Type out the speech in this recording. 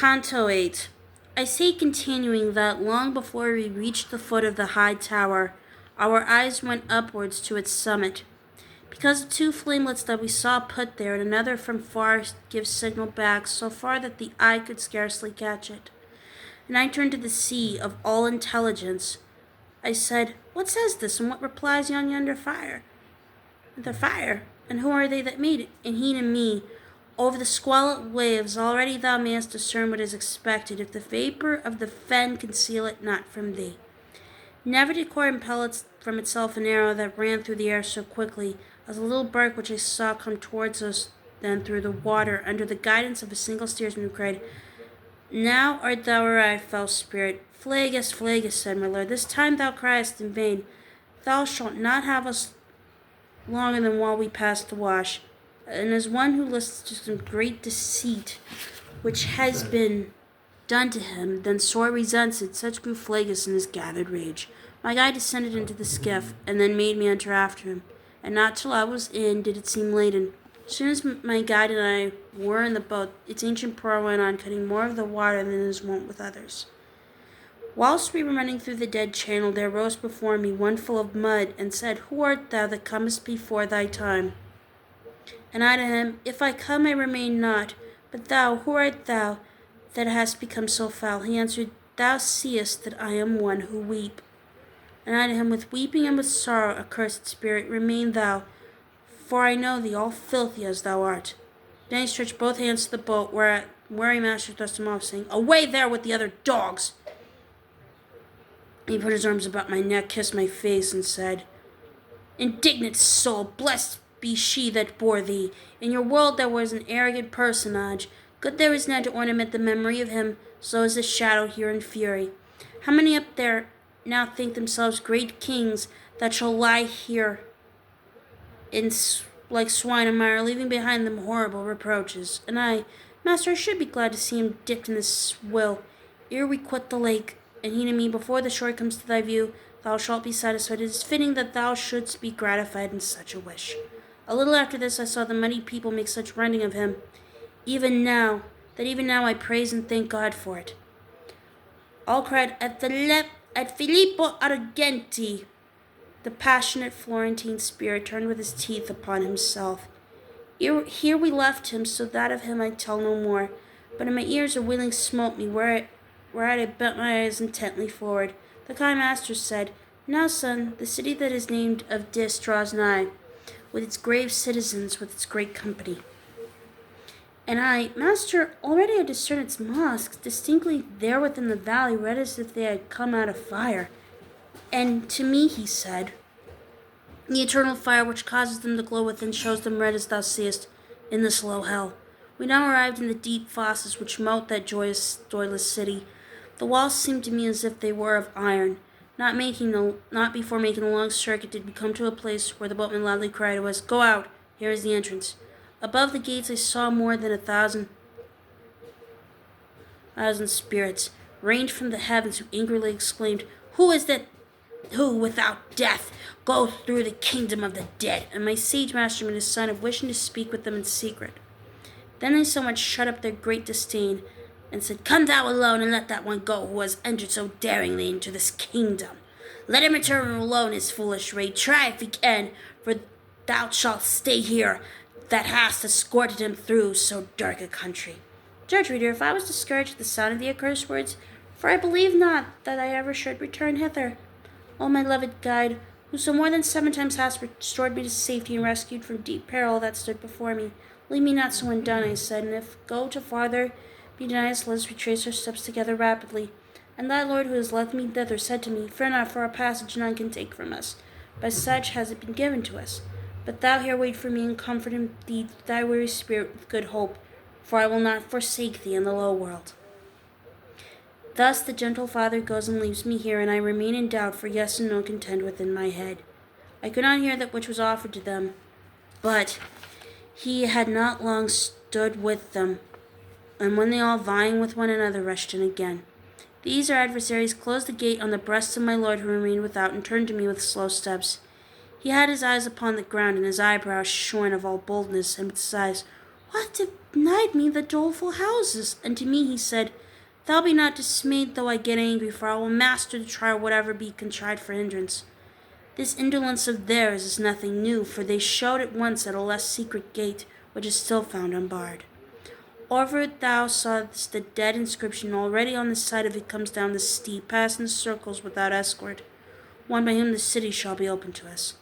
Canto 8. I say, continuing, that long before we reached the foot of the high tower, our eyes went upwards to its summit. Because of two flamelets that we saw put there, and another from far gives signal back, so far that the eye could scarcely catch it. And I turned to the sea of all intelligence. I said, "What says this, and what replies yon yonder fire?" "The fire? And who are they that made it?" And he to me, "Over the squalid waves already thou mayest discern what is expected, if the vapour of the fen conceal it not from thee." Never did core impel from itself an arrow that ran through the air so quickly as a little bark which I saw come towards us then through the water, under the guidance of a single steersman, who cried, "Now art thou arrived, foul spirit." "Flagus, Flagus," said my lord, "this time thou criest in vain. Thou shalt not have us longer than while we pass the wash." And as one who listens to some great deceit which has been done to him, then sore resents it, such grew Flagus in his gathered rage. My guide descended into the skiff, and then made me enter after him, and not till I was in did it seem laden. As soon as my guide and I were in the boat, its ancient proa went on, cutting more of the water than is wont with others. Whilst we were running through the dead channel, there rose before me one full of mud, and said, "Who art thou that comest before thy time?" And I to him, "If I come, I remain not. But thou, who art thou that hast become so foul?" He answered, "Thou seest that I am one who weep." And I to him, "With weeping and with sorrow, accursed spirit, remain thou, for I know thee, all filthy as thou art." Then he stretched both hands to the boat, whereat wary master thrust him off, saying, "Away there with the other dogs!" He put his arms about my neck, kissed my face, and said, "Indignant soul, blessed be she that bore thee. In your world there was an arrogant personage. Good there is none to ornament the memory of him, so is the shadow here in fury. How many up there now think themselves great kings that shall lie here in like swine and mire, leaving behind them horrible reproaches. And I, master, I should be glad to see him dipped in this swill, ere we quit the lake." And he to me, "Before the shore comes to thy view, thou shalt be satisfied. It is fitting that thou shouldst be gratified in such a wish." A little after this I saw the muddy people make such rending of him, even now I praise and thank God for it. All cried, "At Filippo Argenti." The passionate Florentine spirit turned with his teeth upon himself. Here we left him, so that of him I tell no more. But in my ears a wailing smote me, whereat I bent my eyes intently forward. The kind master said, "Now, son, the city that is named of Dis draws nigh, with its grave citizens, with its great company." And I, "Master, already I discern its mosques distinctly there within the valley, red as if they had come out of fire." And to me he said, "The eternal fire which causes them to glow within shows them red as thou seest in this low hell." We now arrived in the deep fosses which moat that joyless city. The walls seemed to me as if they were of iron. Not before making a long circuit did we come to a place where the boatman loudly cried to us, "Go out, here is the entrance." Above the gates I saw more than 1,000 spirits rained from the heavens, who angrily exclaimed, "Who is that who, without death, goes through the kingdom of the dead?" And my sage master made a sign of wishing to speak with them in secret. Then they somewhat shut up their great disdain, and said, "Come thou alone, and let that one go who has entered so daringly into this kingdom. Let him return alone his foolish raid. Try if he can, for thou shalt stay here that hast escorted him through so dark a country." Judge, reader, if I was discouraged at the sound of the accursed words, for I believe not that I ever should return hither. O my loved guide, who so more than 7 times hast restored me to safety and rescued from deep peril that stood before me, leave me not so undone, I said, and if go to farther be denied us, let us retrace our steps together rapidly. And thy Lord, who has led me thither, said to me, "Fear not, for our passage none can take from us, by such has it been given to us. But thou here wait for me, and comfort indeed thy weary spirit with good hope, for I will not forsake thee in the low world." Thus the gentle Father goes and leaves me here, and I remain in doubt, for yes and no contend within my head. I could not hear that which was offered to them, but he had not long stood with them, and when they all vying with one another rushed in again. These our adversaries closed the gate on the breast of my lord, who remained without, and turned to me with slow steps. He had his eyes upon the ground, and his eyebrows shorn of all boldness, and with his eyes What denied me the doleful houses? And to me he said, Thou be not dismayed though I get angry, for I will master the trial whatever be contrived for hindrance. This indolence of theirs is nothing new, for they showed it once at a less secret gate, which is still found unbarred. Over it thou sawest the dead inscription already on the side of it comes down the steep, pass in circles without escort, one by whom the city shall be open to us.